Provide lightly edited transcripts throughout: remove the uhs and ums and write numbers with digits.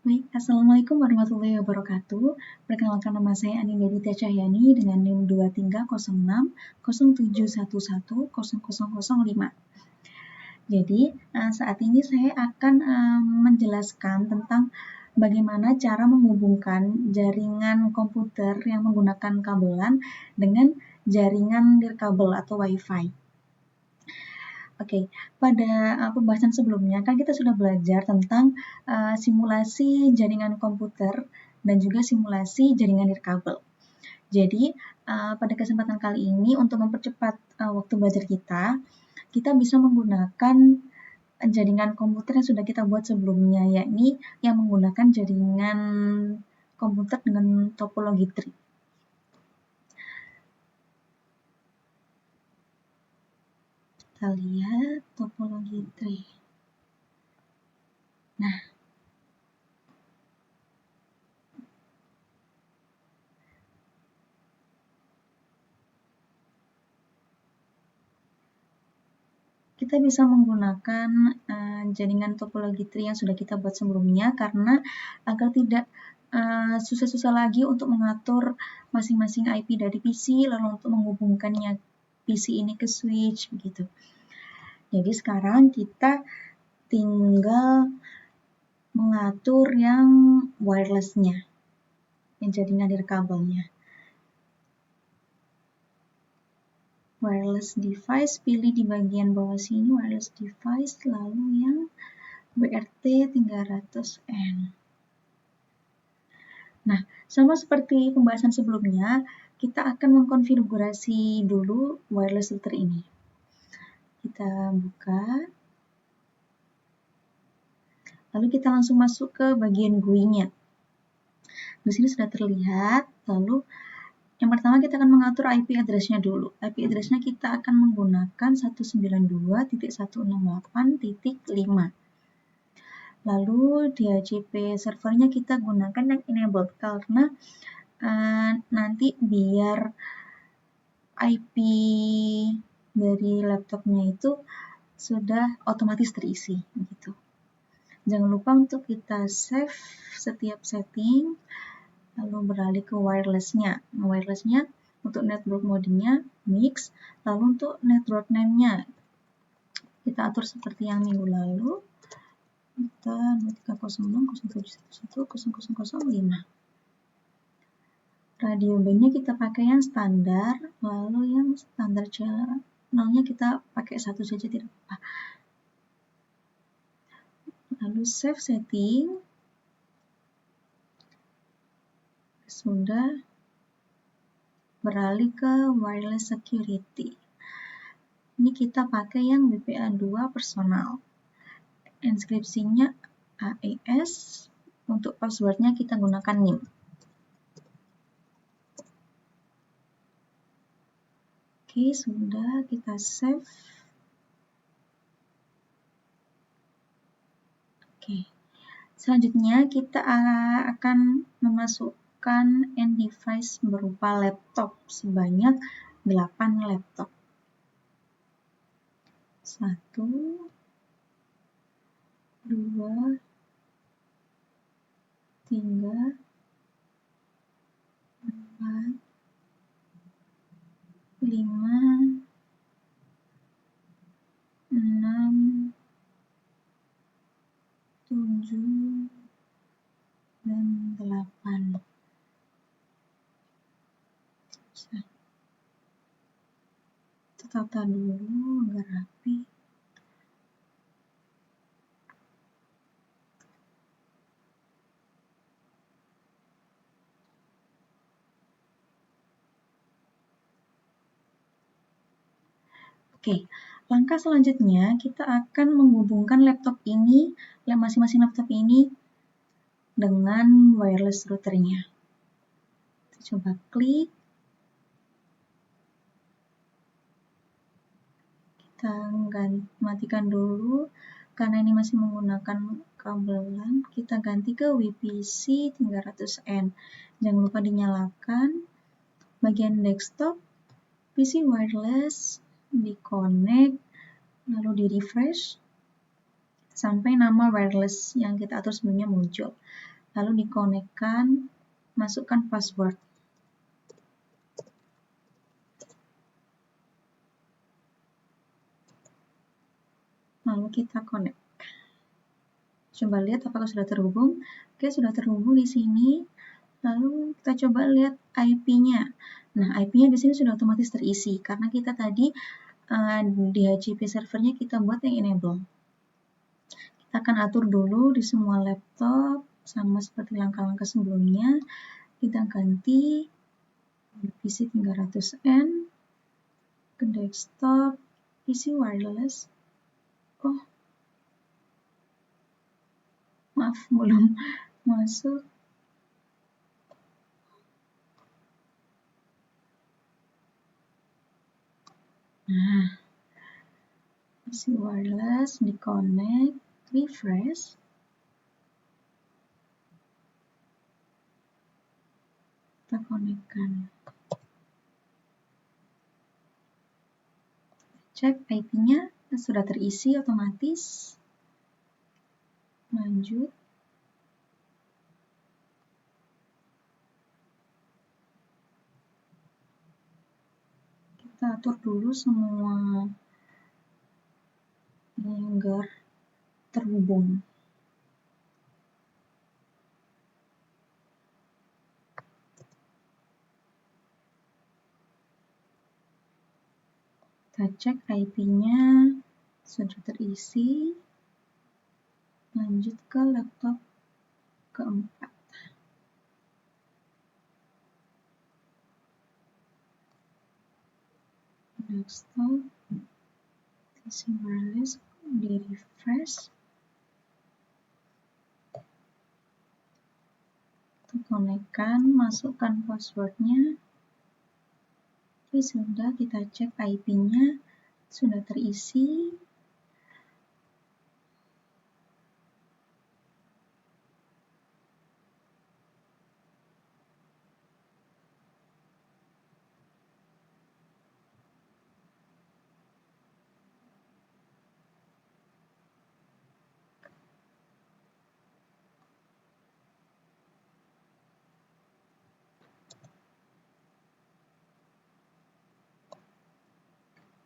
Baik, Assalamualaikum warahmatullahi wabarakatuh. Perkenalkan, nama saya Anindya Ditya Cahyani dengan NIM 230607110005. Jadi, saat ini saya akan menjelaskan tentang bagaimana cara menghubungkan jaringan komputer yang menggunakan kabelan dengan jaringan nirkabel atau WiFi. Oke, pada pembahasan sebelumnya kan kita sudah belajar tentang simulasi jaringan komputer dan juga simulasi jaringan nirkabel. Jadi, pada kesempatan kali ini untuk mempercepat waktu belajar kita bisa menggunakan jaringan komputer yang sudah kita buat sebelumnya, yakni yang menggunakan jaringan komputer dengan topologi tree. Kita lihat topologi tree. Nah, kita bisa menggunakan jaringan topologi tree yang sudah kita buat sebelumnya karena agar tidak susah-susah lagi untuk mengatur masing-masing IP dari PC, lalu untuk menghubungkannya PC ini ke switch begitu. Jadi sekarang kita tinggal mengatur yang wirelessnya, yang jaringan nirkabelnya. Wireless device, pilih di bagian bawah sini wireless device, lalu yang BRT 300N. Nah, sama seperti pembahasan sebelumnya, kita akan mengkonfigurasi dulu wireless router ini. Kita buka, lalu kita langsung masuk ke bagian GUI-nya. Di sini sudah terlihat, lalu yang pertama kita akan mengatur IP address-nya dulu. IP address-nya kita akan menggunakan 192.168.5. Lalu DHCP servernya kita gunakan yang enabled karena nanti biar IP dari laptopnya itu sudah otomatis terisi gitu. Jangan lupa untuk kita save setiap setting, lalu beralih ke wireless-nya. Wireless-nya untuk network mode-nya mix, lalu untuk network name-nya kita atur seperti yang minggu lalu. Kita 230607110005. Radio band-nya kita pakai yang standar, lalu yang standar channel-nya kita pakai satu saja, tidak apa-apa. Lalu save setting. Sudah, beralih ke wireless security. Ini kita pakai yang BPA2 personal. Inskripsinya AES, untuk passwordnya kita gunakan NIM. Oke, sudah, kita save. Oke, selanjutnya kita akan memasukkan end device berupa laptop sebanyak 8 laptop. 1, 2, 3, 4, 5, 6, 7, dan 8. Kita tata dulu agar rapi. Oke, langkah selanjutnya kita akan menghubungkan laptop ini, masing-masing laptop ini dengan wireless routernya. Kita coba klik. Kita matikan dulu, karena ini masih menggunakan kabelan, kita ganti ke WPC 300N. Jangan lupa dinyalakan. Bagian desktop, PC wireless, di connect, lalu di refresh. sampai nama wireless yang kita atur sebelumnya muncul. Lalu dikonekkan, masukkan password. Lalu kita connect. Coba lihat apakah sudah terhubung. Oke, sudah terhubung di sini. Lalu kita coba lihat IP-nya. Nah, IP-nya di sini sudah otomatis terisi karena kita tadi DHCP servernya kita buat yang enable. Kita akan atur dulu di semua laptop sama seperti langkah-langkah sebelumnya. Kita ganti PC 300N ke desktop, isi wireless. Oh, maaf, belum masuk. Nah, isi wireless, di-connect, refresh. Kita konekkan. Cek IP-nya sudah terisi otomatis. Lanjut. Kita atur dulu semua ini agar terhubung. Kita cek IP-nya sudah terisi. Lanjut ke laptop keempat. Desktop, PC wireless, di refresh. Kita konekkan, masukkan passwordnya. Oke, sudah kita cek IP-nya sudah terisi.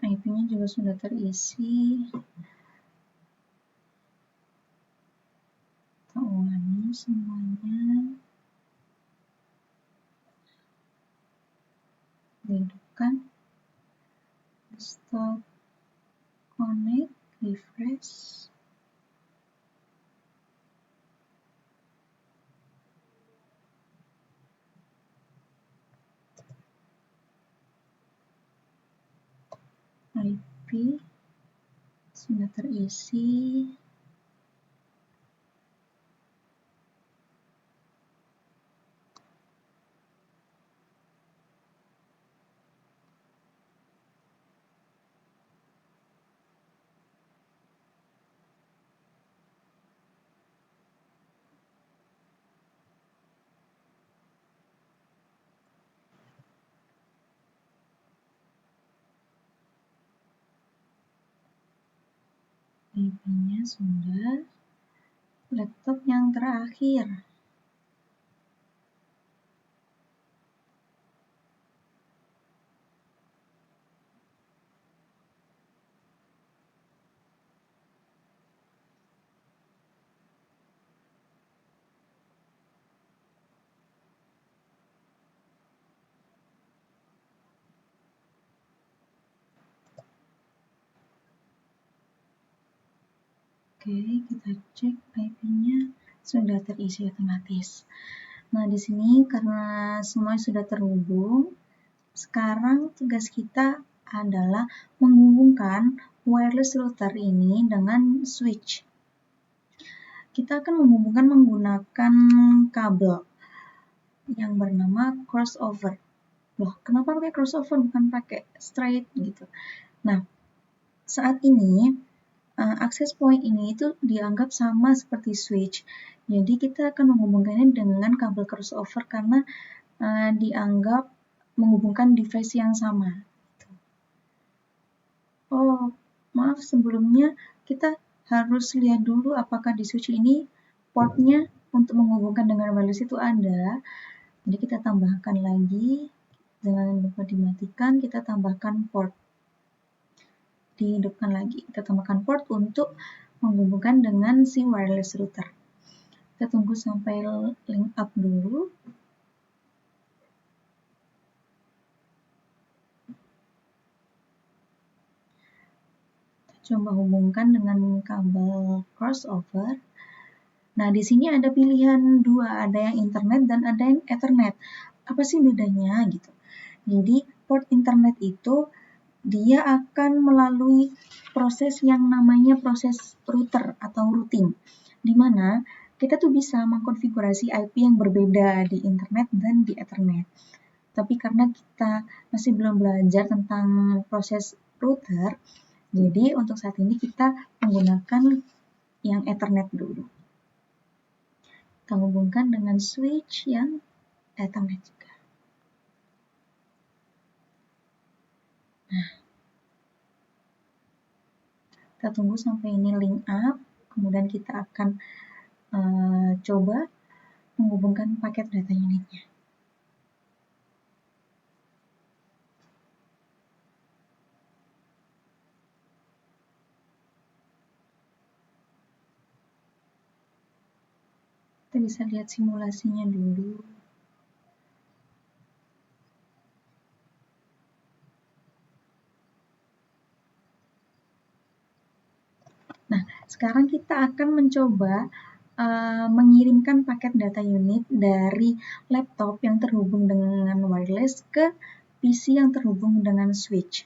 IP-nya juga sudah terisi. Kita ulangi semuanya. Hidupkan. Stop. Connect. Refresh. IP sudah terisi. IP-nya sudah. Laptop yang terakhir. Oke, kita cek IP-nya sudah terisi otomatis. Nah, di sini karena semua sudah terhubung, sekarang tugas kita adalah menghubungkan wireless router ini dengan switch. Kita akan menghubungkan menggunakan kabel yang bernama crossover. Loh, kenapa pakai crossover bukan pakai straight gitu? Nah, saat ini access point ini itu dianggap sama seperti switch. Jadi kita akan menghubungkannya dengan kabel crossover karena dianggap menghubungkan device yang sama. Oh, maaf sebelumnya kita harus lihat dulu apakah di switch ini portnya untuk menghubungkan dengan wireless itu ada. Jadi kita tambahkan lagi, jangan lupa dimatikan, kita tambahkan port. Dihidupkan lagi, kita tambahkan port untuk menghubungkan dengan si wireless router. Kita tunggu sampai link up dulu. Coba hubungkan dengan kabel crossover. Nah, di sini ada pilihan dua, ada yang internet dan ada yang ethernet. Apa sih bedanya gitu? Jadi, port internet itu dia akan melalui proses yang namanya proses router atau routing, di mana kita tuh bisa mengkonfigurasi IP yang berbeda di internet dan di ethernet. Tapi karena kita masih belum belajar tentang proses router, jadi untuk saat ini kita menggunakan yang ethernet dulu. Kita hubungkan dengan switch yang ethernet juga. Nah, kita tunggu sampai ini link up, kemudian kita akan coba menghubungkan paket data unitnya. Kita bisa lihat simulasinya dulu. Nah, sekarang kita akan mencoba mengirimkan paket data unit dari laptop yang terhubung dengan wireless ke PC yang terhubung dengan switch.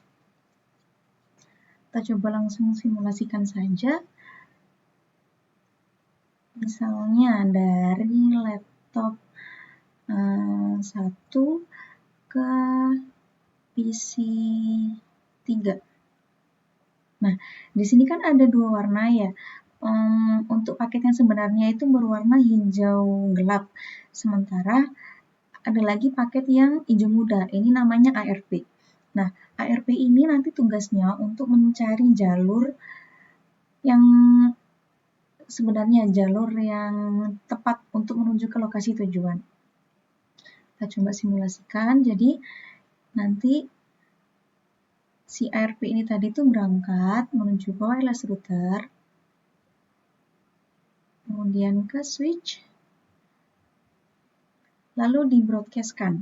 Kita coba langsung simulasikan saja. Misalnya dari laptop 1 ke PC 3. Nah, di sini kan ada dua warna ya. Untuk paket yang sebenarnya itu berwarna hijau gelap. Sementara ada lagi paket yang hijau muda. Ini namanya ARP. Nah, ARP ini nanti tugasnya untuk mencari jalur yang sebenarnya jalur yang tepat untuk menuju ke lokasi tujuan. Kita coba simulasikan. Jadi nanti si ARP ini tadi tuh berangkat menuju ke wireless router, kemudian ke switch, lalu di-broadcast-kan.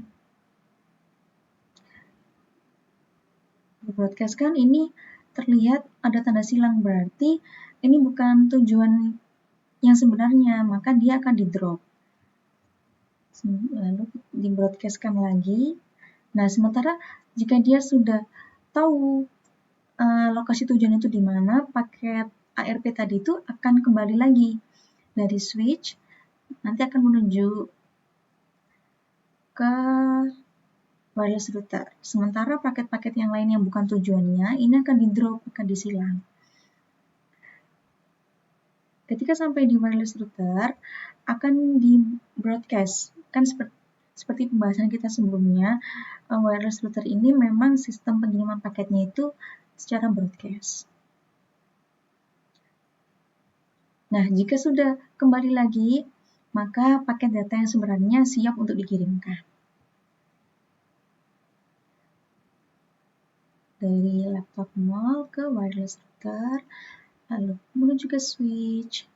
Di-broadcast-kan ini terlihat ada tanda silang, berarti ini bukan tujuan yang sebenarnya, maka dia akan di-drop. Lalu di-broadcast-kan lagi. Nah, sementara jika dia sudah tahu lokasi tujuan itu di mana, paket ARP tadi itu akan kembali lagi dari switch, nanti akan menuju ke wireless router. Sementara paket-paket yang lain yang bukan tujuannya, ini akan di-drop, akan disilang. Ketika sampai di wireless router, akan di-broadcast. Kan seperti pembahasan kita sebelumnya, wireless router ini memang sistem pengiriman paketnya itu secara broadcast. Nah, jika sudah kembali lagi, maka paket data yang sebenarnya siap untuk dikirimkan. Dari laptop 0 ke wireless router, lalu menuju ke switch.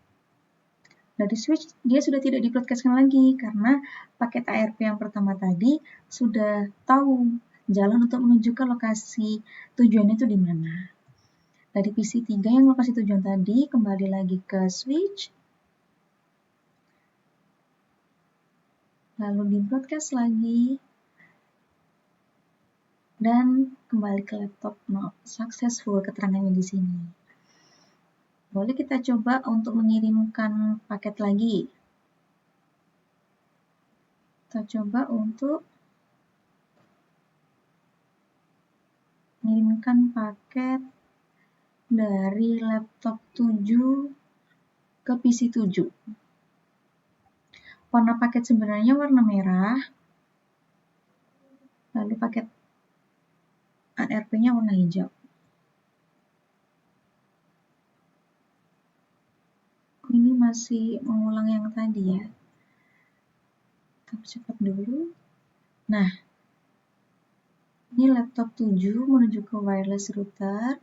Dari switch, dia sudah tidak di-broadcast-kan lagi, karena paket ARP yang pertama tadi sudah tahu jalan untuk menuju ke lokasi tujuannya itu di mana. Dari PC 3 yang lokasi tujuan tadi, kembali lagi ke switch, lalu di-broadcast lagi, dan kembali ke laptop 0. Successful keterangannya di sini. Boleh kita coba untuk mengirimkan paket lagi. Kita coba untuk mengirimkan paket dari laptop 7 ke PC 7. Warna paket sebenarnya warna merah, lalu paket ARP-nya warna hijau. masih mengulang yang tadi ya. Kita cepat dulu. Nah, ini laptop 7 menuju ke wireless router,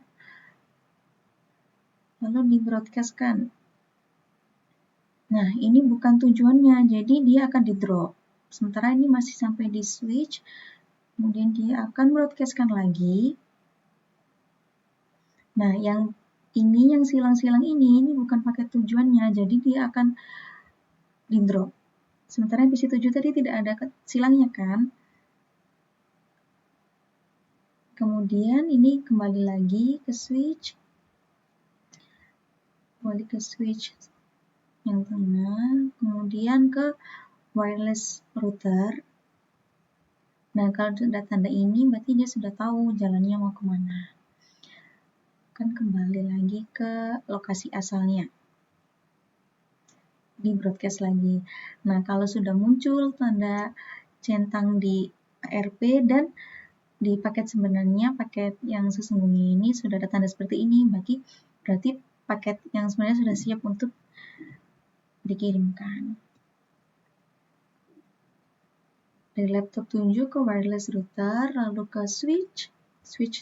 lalu di broadcastkan. Nah, ini bukan tujuannya, jadi dia akan di drop. Sementara ini masih sampai di switch, kemudian dia akan broadcastkan lagi. Nah, yang silang-silang ini bukan pakai tujuannya, jadi dia akan di drop. Sementara PC7 tadi tidak ada silangnya kan. Kemudian ini kembali lagi ke switch. Kembali ke switch yang tengah, kemudian ke wireless router. Nah, kalau sudah tanda ini berarti dia sudah tahu jalannya mau kemana. Akan kembali lagi ke lokasi asalnya. Di broadcast lagi. Nah, kalau sudah muncul tanda centang di ARP dan di paket sebenarnya, paket yang sesungguhnya ini sudah ada tanda seperti ini, berarti paket yang sebenarnya sudah siap untuk dikirimkan. Dari laptop 7 ke wireless router, lalu ke switch 1.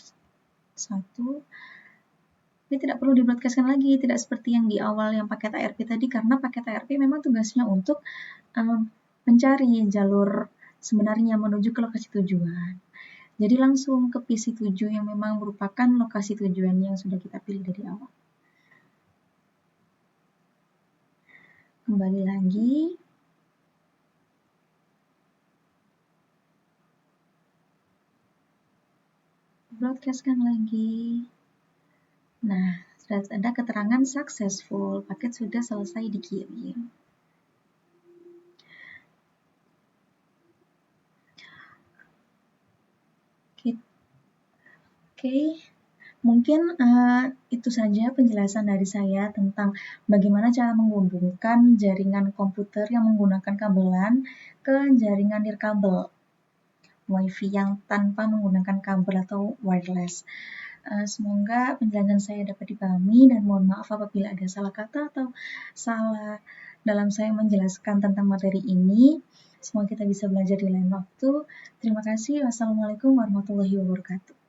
Ini tidak perlu di-broadcastkan lagi, tidak seperti yang di awal yang paket ARP tadi, karena paket ARP memang tugasnya untuk mencari jalur sebenarnya menuju ke lokasi tujuan. Jadi langsung ke PC7 yang memang merupakan lokasi tujuan yang sudah kita pilih dari awal. Kembali lagi. Broadcastkan lagi. Nah, sudah ada keterangan successful, paket sudah selesai dikirim. Oke. Mungkin itu saja penjelasan dari saya tentang bagaimana cara menghubungkan jaringan komputer yang menggunakan kabelan ke jaringan nirkabel WiFi yang tanpa menggunakan kabel atau wireless. Semoga penjelasan saya dapat dipahami dan mohon maaf apabila ada salah kata atau salah dalam saya menjelaskan tentang materi ini. Semoga kita bisa belajar di lain waktu. Terima kasih. Wassalamualaikum warahmatullahi wabarakatuh.